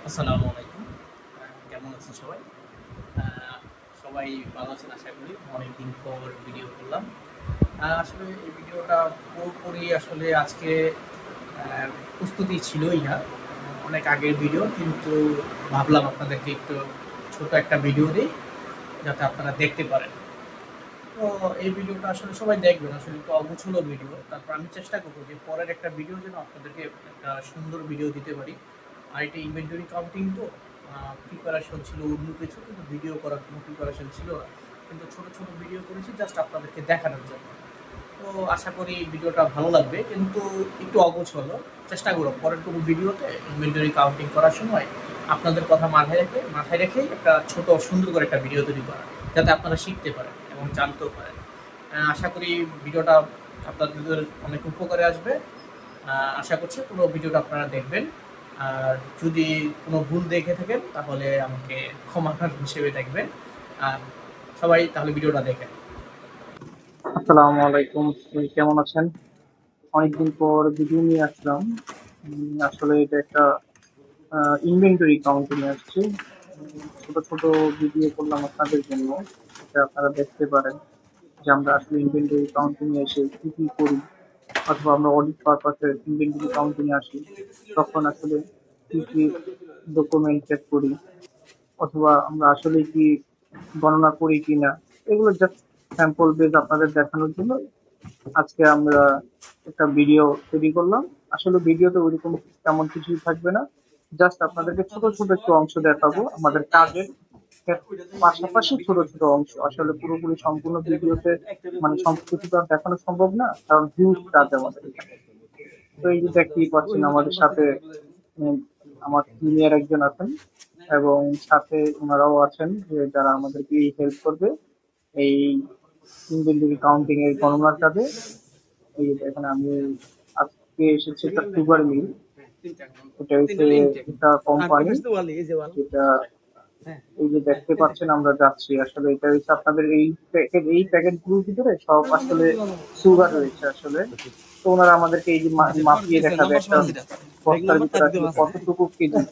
আসসালামু আলাইকুম। কেমন আছেন সবাই? সবাই ভালো আছেন আশা করি। অনেকদিন পর ভিডিও করলাম। আসলে এই ভিডিওটা পুরোপুরি আসলে আজকে প্রস্তুতি ছিলই না। অনেক আগের ভিডিও, কিন্তু ভাবলাম আপনাদেরকে একটু ছোট একটা ভিডিও দিই, যাতে আপনারা দেখতে পারেন। তো এই ভিডিওটা আসলে সবাই দেখবেন, আসলে একটু অগোছালো ভিডিও। তারপর আমি চেষ্টা করবো যে পরের একটা ভিডিও যেন আপনাদেরকে একটা সুন্দর ভিডিও দিতে পারি। আর এটা ইনভেন্টরি কাউন্টিং, তো প্রিপারেশন ছিল অন্য কিছু, কিন্তু ভিডিও করার কোনো প্রিপারেশন ছিল না। কিন্তু ছোট ছোট ভিডিও করেছি জাস্ট আপনাদেরকে দেখানোর জন্য। তো আশা করি ভিডিওটা ভালো লাগবে, কিন্তু একটু অগোছালো। চেষ্টা করব পরের কোনো ভিডিওতে ইনভেন্টরি কাউন্টিং করার সময় আপনাদের কথা মাথায় রেখেই একটা ছোট সুন্দর করে একটা ভিডিও তৈরি করা, যাতে আপনারা শিখতে পারেন এবং জানতেও পারেন। আশা করি ভিডিওটা আপনাদের অনেক উপকারে আসবে। আশা করছি পুরো ভিডিওটা আপনারা দেখবেন। আর যদি কোনো ভুল দেখে থাকেন তাহলে আমাকে ক্ষমার হিসেবে দেখবেন। আর সবাই তাহলে ভিডিওটা দেখেন। আসসালামু আলাইকুম। কেমন আছেন? অনেকদিন পর ভিডিও নিয়ে আসলাম। আসলে এটা একটা ইনভেন্টরি কাউন্ট নিয়ে আসছি। ছোট ছোট ভিডিও করলাম আপনাদের জন্য, এটা আপনারা দেখতে পারেন যে আমরা আসলে ইনভেন্টরি কাউন্টিং এ এসে কি কি করি, অথবা আমরা অডিট পারপাসে ইনভেন্টরি কাউন্টিং এ আসি তখন আসলে কি কি ডকুমেন্ট চেক করি, অথবা আমরা আসলে কি গণনা করি কিনা, এগুলো জাস্ট স্যাম্পল বেস আপনাদের দেখানোর জন্য আজকে আমরা একটা ভিডিও তৈরি করলাম। আসলে ভিডিওতে ওইরকম তেমন কিছুই থাকবে না, জাস্ট আপনাদেরকে ছোট ছোট একটু অংশ দেখাবো আমাদের কাজের পাশাপাশি ছোট ছোট অংশ। আসলে পুরোপুরি সম্পূর্ণ ভিডিওতে মানে সবকিছু তো আর দেখানো সম্ভব না, কারণ হিউজ কাজ আমাদের এখানে। তো এই যে দেখতেই পাচ্ছেন আমাদের সাথে উম, আমার সিনিয়র একজন আছেন, এবং সাথে ওনারাও আছেন যে যারা আমাদেরকে হেল্প করবে এই ইনভেন্টরি কাউন্টিং এর গণনার কাজে। এই যে দেখেন আমি আজকে এসেছি একটা সুগার মিল। এটা হচ্ছে একটা কোম্পানি যেটা এই যে দেখতে পাচ্ছেন আমরা যাচ্ছি। আসলে এটা হচ্ছে আপনাদের এই প্যাকেট গুলোর ভিতরে সব আসলে সুগার রয়েছে আসলে। তো ওনারা আমাদেরকে এই যে মাপিয়ে দেখাবে একটা বস্তার ভিতরে আসলে কতটুকু কেজি।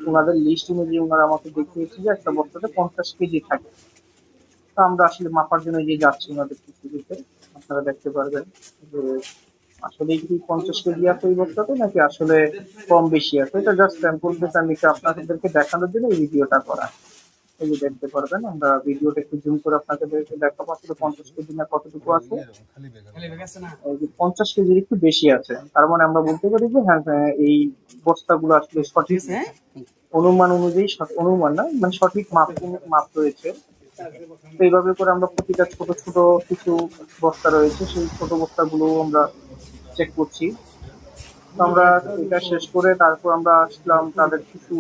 ওনাদের লিস্ট অনুযায়ী ওনারা আমাকে দেখিয়েছে যে একটা বস্তাতে 50 কেজি থাকে। তো আমরা আসলে মাপার জন্য যে যাচ্ছি ওনাদের কিছুতে আপনারা দেখতে পারবেন যে আসলে কি 50 কেজি আছে ওই বস্তাতে, নাকি আসলে কম বেশি আছে। এটা জাস্ট স্যাম্পল বেস আমি আপনাদেরকে দেখানোর জন্য এই ভিডিওটা করা। এই যে দেখতে পারবেন, আমরা ভিডিওটা একটু জুম করে আপনাদেরকে দেখাবো আসলে 50 কেজি না কতটুকু আছে। এই যে 50 কেজির একটু বেশি আছে, তার মানে আমরা বলতে পারি যে হ্যাঁ হ্যাঁ, এই বস্তাগুলো আসলে সঠিক অনুমান অনুযায়ী, অনুমান না মানে সঠিক মাপ মাপ রয়েছে। তো এইভাবে করে আমরা প্রতিটা ছোট ছোট কিছু বস্তা রয়েছে, সেই ছোট বস্তাগুলো আমরা চেক করছি। তো আমরা এটা শেষ করে তারপর আমরা আসলাম তাদের কিছু,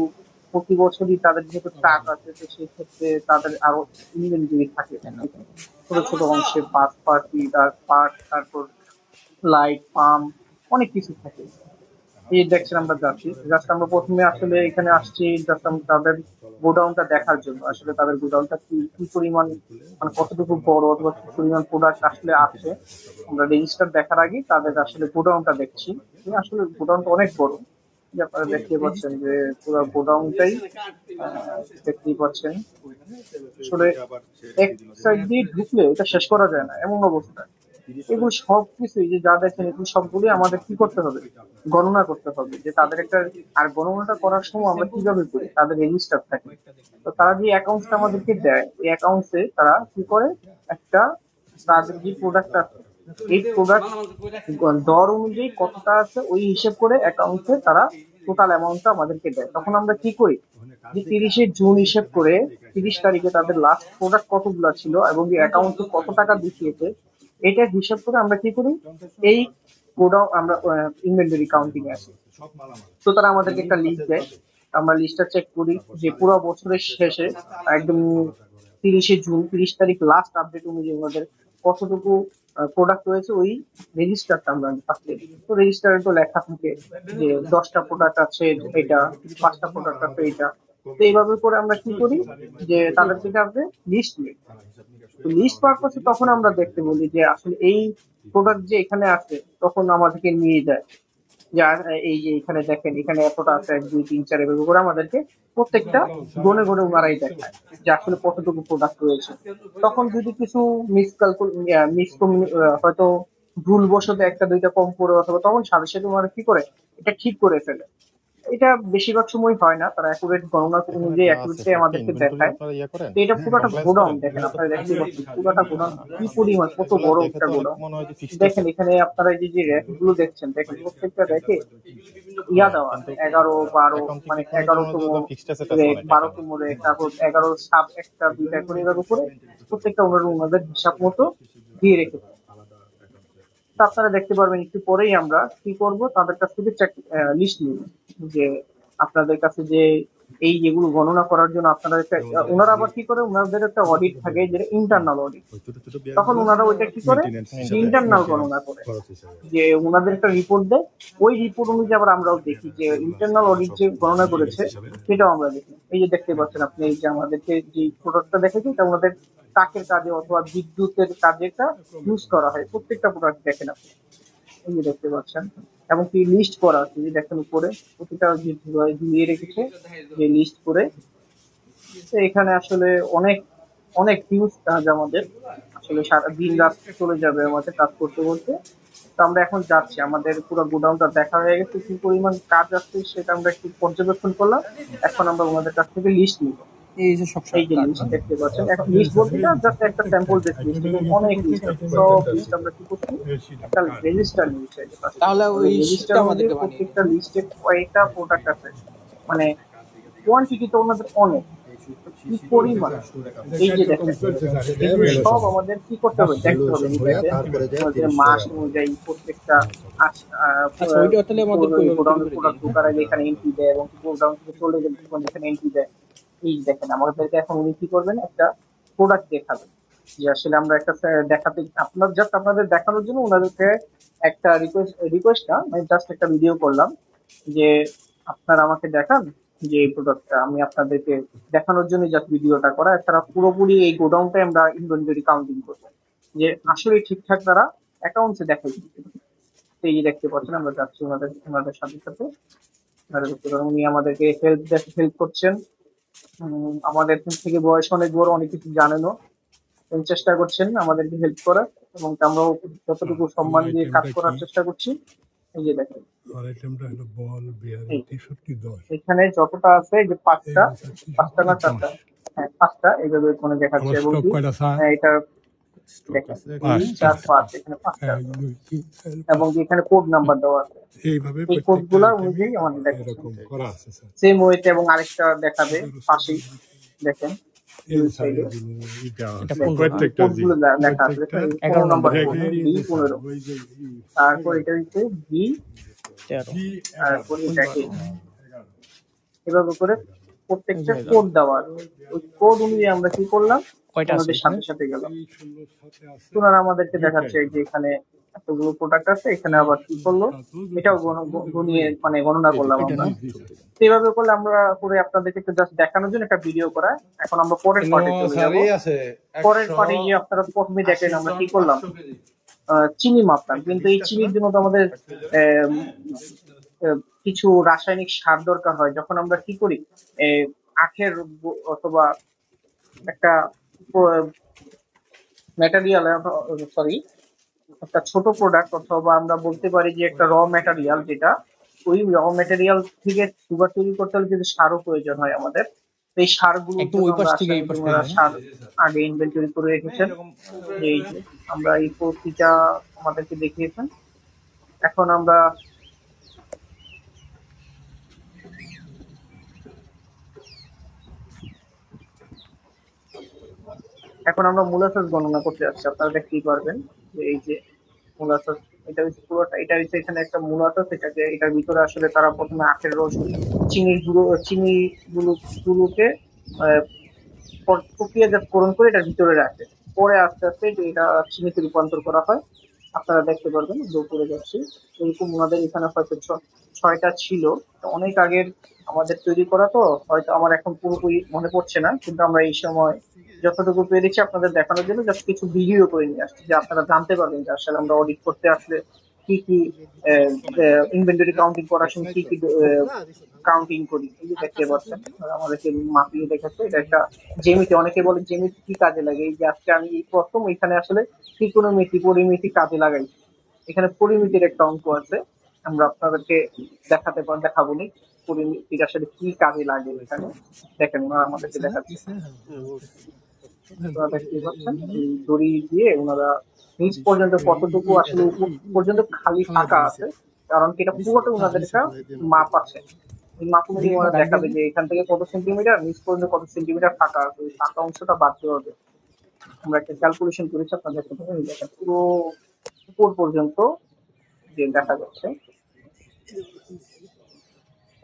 প্রতি বছরই তাদের যেহেতু ট্রাক আছে তো সেই ক্ষেত্রে তাদের আরো ইনভেন্টরি থাকে ছোট ছোট অংশে, পার্ট পার্টি পার্ট, তারপর লাইট পাম্প, অনেক কিছু থাকে। এই দেখছেন আমরা যাচ্ছি, জাস্ট আমরা প্রথমে আসলে এখানে আসছি জাস্ট তাদের গোডাউনটা দেখার জন্য। আসলে তাদের গোডাউনটা কি কি পরিমাণ মানে কতটুকু বড়, অথবা কি পরিমাণ প্রোডাক্ট আসলে আছে। আমরা রেজিস্টার দেখার আগে তাদের আসলে গোডাউনটা দেখছি। আসলে গোডাউনটা অনেক বড়, যে আপনারা দেখতে পাচ্ছেন যে পুরো গোডাউনটাই দেখতেই পাচ্ছেন। আসলে এক সাইড দিয়ে ঢুকলে এটা শেষ করা যায় না এমন অবস্থা। এগুলো সবকিছু এই যে যা দেখেন এগুলো সবগুলি আমাদের কি করতে হবে, গণনা করতে হবে যে তাদের একটা। আর গণনাটা করার সময় আমরা কিভাবে করি, তাদের রেজিস্টার থাকে। তো তারা যে অ্যাকাউন্টসটা আমাদেরকে দেয়, এই অ্যাকাউন্টসে তারা কি করে একটা, তাদের যে প্রোডাক্ট আছে এই প্রোডাক্ট দর অনুযায়ী কতটা আছে ওই হিসেব করে অ্যাকাউন্টে তারা টোটাল অ্যামাউন্টটা আমাদেরকে দেয়। তখন আমরা কি করি যে 30শে জুন হিসেব করে 30 তারিখে তাদের লাস্ট প্রোডাক্ট কতগুলো ছিল এবং এই অ্যাকাউন্টে কত টাকা দেখিয়েছে, এটা হিসাব করে আমরা কি করি, এই গোডাউন আমরা ইনভেন্টরি কাউন্টিং এ আসি। তো তারা আমাদেরকে একটা লিস্ট দেয়, আমরা লিস্টটা চেক করি যে পুরো বছরের শেষে একদম 30শে জুন 30 তারিখ লাস্ট আপডেট অনুযায়ী আমাদের কতটুকু প্রোডাক্ট রয়েছে ওই রেজিস্টারটা আমরা পাচ্ছি। তো রেজিস্টারে তো লেখা থাকে যে 10টা প্রোডাক্ট আছে এটা, 5টা প্রোডাক্ট আছে এটা। তো এইভাবে করে আমরা কি করি যে তাদের থেকে আমরা লিস্ট নিই। তো লিস্ট পারপাসে তখন আমরা দেখতে বলি যে আসলে এই প্রোডাক্ট যে এখানে আছে তখন আমাদেরকে নিয়ে যায় যার এই যে এখানে দেখেন এখানে এতটা আছে 1 2 3 4 এভাবে করে আমাদেরকে প্রত্যেকটা গনে গনে ওনারাই দেখায় যে আসলে কতটুকু প্রোডাক্ট রয়েছে। তখন যদি কিছু মিসক্যালকুল মিস হয়তো ভুলবশত একটা দুইটা কম করে অথবা তখন সাথে সাথে ওনারা কি করে এটা ঠিক করে ফেলে। এটা বেশিরভাগ সময় হয় না, তারা অ্যাকুরেট গণনা এখানে অনুযায়ী যা আছে অ্যাকুরেটলি সব কি আমাদেরকে ইনভেন্টরি দেখায়। আপনারা ইয়া করেন, তো এটা পুরোটা কমপ্লায়েন্স গোডাউন করেন? দেখেন, এগুলো তো আপনারা দেখতে প্রাইভেট পাচ্ছেন পুরোটা গোডাউন কি পরিমাণ, কত এগুলা বড় দেখে একটা তো অনেক গোডাউন। মনে হয় যে ফিক্সড দেখেন আছে। এখানে আপনারা এই যে র্যাক গুলো দেখছেন, দেখেন প্রত্যেকটা র্যাকে ইয়া হ্যাঁ, দেওয়া কিন্তু আছে 11 12, অ্যাকাউন্টিং মানে এর কোনো জন্য 11তম তো ফিক্সড অ্যাসেট আছে র্যাক, অনেক এখানে। 12তম র্যাক, তারপর 11 সাব একটা দুইটা করে এভাবে করে প্রত্যেকটা ওনারা ওনাদের হিসাব মতো দিয়ে রেখেছে। তো আপনারা দেখতে পারবেন একটু পরেই আমরা কি করব, তাদের কাছ থেকে লিস্ট নিব যে আপনাদের কাছে যে এই যেগুলো গণনা করার জন্য আপনারা ওনারা আবার কি করে, ওনাদের একটা অডিট থাকে যেটা ইন্টারনাল অডিট। ওই ছোট ছোট তখন ব্যাগগুলো ওনারা ওইটা কি করে, মেইনটেনেন্স হিসাবে ইন্টারনাল গণনা করে, খরচ হিসাবে যে ওনাদের একটা রিপোর্ট দেয়, ওই রিপোর্ট অনুযায়ী আবার আমরাও দেখি যে যেগুলো আছে ইন্টারনাল ওগুলো অডিট সব যে গণনা মেইনটেনেন্স করেছে হিসাবে সেটাও আমরা দেখি। এই যে দেখতে পাচ্ছেন আপনি, এই যে আমাদেরকে যে প্রোডাক্টটা দেখেছি এটা আমাদের ট্রাকের কাজে অথবা বিদ্যুতের কাজে এটা ইউজ করা হয়, প্রত্যেকটা প্রোডাক্ট দেখেন আপনি, এই যে দেখতে পাচ্ছেন। এবং কি লিস্ট করা আছে, যে দেখেন উপরে প্রতিটা ঝুলিয়ে রেখেছে যে লিস্ট করে। তো এখানে আসলে অনেক অনেক হিউজ কাজ আমাদের, আসলে সারা দিন রাত চলে যাবে আমাদের কাজ করতে করতে। তো আমরা এখন যাচ্ছি, আমাদের পুরো গোডাউনটা দেখা হয়ে গেছে, কি পরিমাণ কাজ আছে সেটা আমরা একটু পর্যবেক্ষণ করলাম। এখন আমরা ওনাদের কাছ থেকে লিস্ট নিব। এই যে সব এই যে কার্ড লিস্ট না? দেখতে পাচ্ছেন, এখন লিস্ট বলতে না জাস্ট একটা স্যাম্পল বেস লিস্ট, কিন্তু অনেক লিস্ট আছে, সব লিস্ট আমরা কি করছি একটা রেজিস্টার নিয়েছি। তাহলে ওই রেজিস্টার লিস্টটা মধ্যে আমাদেরকে বানিয়ে প্রত্যেকটা লিস্টে কয়টা প্রোডাক্ট আছে, মানে কোয়ান্টিটি তো ওনাদের অনেক, কি পরিমাণ। এই যে দেখেন এগুলো সব আমাদের কি করতে হবে, দেখতে হবে নিতে তারপরে যায় আমাদের 30 মাস টাকা অনুযায়ী প্রত্যেকটা আচ্ছা ওইটা তাহলে আমাদের ওইভাবে গোডাউনের করে দিন। প্রোডাক্ট ঢোকার আগে এখানে এন্ট্রি দেয় এবং গোডাউন থেকে চলে গেলে তখন এখানে এন্ট্রি দেয়। এই দেখেন আমাদেরকে এখন উনি কি করবেন, একটা প্রোডাক্ট দেখাবেন, যে আসলে আমরা একটা দেখাতে, আপনার জাস্ট আপনাদের দেখানোর জন্য ওনাদেরকে একটা রিকোয়েস্ট না, মানে জাস্ট একটা ভিডিও করলাম যে আপনারা আমাকে দেখান যে এই প্রোডাক্টটা, আমি আপনাদেরকে দেখানোর জন্য জাস্ট ভিডিওটা করা। এছাড়া পুরোপুরি এই গোডাউনটাই আমরা ইনভেন্টরি কাউন্টিং করবো, যে আসলে ঠিকঠাক তারা অ্যাকাউন্টসে দেখাই দিচ্ছে। তো এই যে দেখতে পাচ্ছেন আমরা যাচ্ছি ওনাদের ওনাদের সাথে সাথে, ওনাদের ভিতরে উনি আমাদেরকে হেল্প করছেন। আমাদের থেকে বয়স অনেক বড়, অনেক কিছু জানেনও, এবং চেষ্টা করছেন আমাদেরকে হেল্প করার, এবং আমরাও যতটুকু সম্মান দিয়ে কাজ আইটেমটা করার কি চেষ্টা করছি। এই যে দেখেন আর আইটেমটা হলো বল বিয়ারিং এই 63 10 এখানে যতটা আছে, এই যে এই পাঁচটা, হচ্ছে পাঁচটা না 63 চারটা, 10 হ্যাঁ পাঁচটা এইভাবে কোনো দেখাচ্ছে। আমার এবং স্টক কি কয়টা স্যার এটা স্টক দেখেন আছে 2 পাঁচটা 4 5 এখানে পাঁচটা 1 আছে, 2 3 4 এবং 5 কি এখানে কোড নাম্বার দেওয়া আছে, এইভাবে এই কোড প্রত্যেকটা গুলা আইটেমই অনুযায়ী আমাদের দেখাচ্ছে এরকম করা আছে স্যার সেম ওয়েতে। এবং আরেকটা দেখাবে পাশেই, দেখেন এই দুই স্যার সাইডে এগুলো এটা এটা আছে 15 না? প্রত্যেকটা কোড জি গুলো লেখা আছে, প্রত্যেকটা দেখেন 11 নাম্বার নম্বর কোড কোড। রেগের বি ইয়ে স্যার 15, ওই যে তারপর এটা হচ্ছে বি 13 জি তারপর 11 এটা এ, এভাবে করে প্রত্যেকটা কোড দেওয়া আছে। ওই কোড অনুযায়ী আমরা কি করলাম, কয়টা আছে ওনাদের এখানে? সাথে সাথে গেলাম। এই 16 সাথে আছে ওনারা আমাদেরকে দেখাচ্ছে দুইটাই যে এখানে এতগুলো প্রোডাক্ট আছে, এখানে আবার কি করলো সাথে এটাও দুটো গুনিয়ে মানে গণনা করলাম এটা আমরা। না? তো এইভাবে করলে আমরা করে আপনাদেরকে একটু জাস্ট দেখানোর জন্য একটা ভিডিও করা। এখন আমরা পরের পার্টে চলে যাব। পরের পার্টে যে আপনারা প্রথমে দেখলেন আমরা কি করলাম, চিনি মাপলাম, কিন্তু এই চিনির জন্য তো আমাদের আহ, কিছু রাসায়নিক সার দরকার হয়। যখন আমরা কি করি, আখের অথবা একটা ম্যাটেরিয়াল, সরি একটা ছোট প্রোডাক্ট, অথবা আমরা বলতে পারি যে একটা র ম্যাটেরিয়াল, যেটা ওই র ম্যাটেরিয়াল থেকে সুগার তৈরি করতে হলে কিন্তু সারও প্রয়োজন হয় আমাদের। তো এই সারগুলোর একদম জন্য ওই পাশ আমরা থেকে এই রাসায়নিক পাশ ওনারা থেকে। সার আগে ইনভেন্টরি করে রেখেছেন। এই যে আমরা এই প্রতিটা আমাদেরকে দেখিয়েছেন। এখন আমরা মোলাসেস গণনা করতে যাচ্ছি। আপনারা দেখতেই পারবেন যে এই যে মোলাসেস, এটা হচ্ছে পুরোটা, এটা হচ্ছে এখানে একটা মোলাসেস, এটাকে এটার ভিতরে আসলে তারা প্রথমে আখের রস, চিনি গুলোকে আহ, প্রক্রিয়াজাতকরণ করে এটার ভিতরে রাখে। পরে আস্তে আস্তে এটা চিনিতে রূপান্তর করা হয়। আপনারা দেখতে পারবেন উপরে যাচ্ছি, এরকম ওনাদের এখানে হয়তো ছয়টা ছিল। তো অনেক আগের আমাদের তৈরি করা, তো হয়তো আমার এখন পুরোপুরি মনে পড়ছে না, কিন্তু আমরা এই সময় যতটুকু পেরেছি আপনাদের দেখানোর জন্য জাস্ট কিছু ভিডিও করে নিয়ে আসছি, যে আপনারা জানতে পারবেন যে আসলে আমরা অডিট করতে আসলে কি কি ইনভেন্টরি কাউন্টিং করার সময় কি কি কাউন্টিং করি, এই যে দেখতে পাচ্ছেন আমাদেরকে মাপিয়ে দেখাচ্ছে। এটা একটা জ্যামিতি, অনেকে বলে জ্যামিতি কি কাজে লাগে, এই যে আজকে আমি এই প্রথম এখানে আসলে ত্রিকোণমিতি পরিমিতি কাজে লাগাই। এখানে পরিমিতির একটা অঙ্ক আছে, আমরা আপনাদেরকে দেখাবো নি পরিমিতির আসলে কি কাজে লাগে এখানে। দেখেন ওনারা আমাদেরকে দেখাচ্ছে, আপনারা দেখতে পাচ্ছেন এই দড়ি দিয়ে ওনারা নিচ পর্যন্ত কতটুকু আসলে উপর পর্যন্ত খালি ফাঁকা আছে, কারণ কি এটা পুরোটা ওনাদের একটা মাপ আছে। এই মাপ অনুযায়ী ওনারা দেখাবে যে এখান থেকে কত সেন্টিমিটার, নিচ পর্যন্ত কত সেন্টিমিটার ফাঁকা আছে, ওই ফাঁকা অংশটা বাদ দিতে হবে। আমরা একটা ক্যালকুলেশন করেছি, আপনারা দেখতে পাবেন এই দেখেন পুরো উপর পর্যন্ত যে দেখা যাচ্ছে,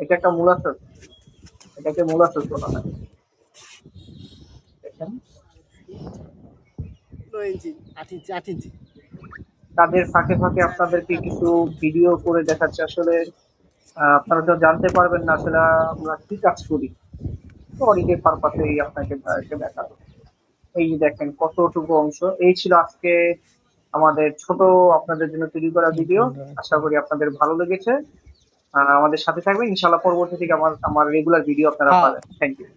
এটা একটা মূলাসস, এটাকে মূলাসস বলা হয়। দেখেন 9 ইঞ্চি 8 ইঞ্চি তাদের ফাঁকে ফাঁকে আপনাদেরকে কিছু ভিডিও করে দেখাচ্ছে। আসলে আপনারা তো জানতে পারবেন না আসলে আমরা কি কাজ করি, তো অডিটের পারপাসেই আপনাকে দেখাবো। এই যে দেখেন কতটুকু অংশ। এই ছিল আজকে আমাদের ছোট আপনাদের জন্য তৈরি করা ভিডিও। আশা করি আপনাদের ভালো লেগেছে। আমাদের সাথে থাকবেন ইনশাআল্লাহ, পরবর্তী থেকে আমার রেগুলার ভিডিও আপনারা পাবেন। Thank you.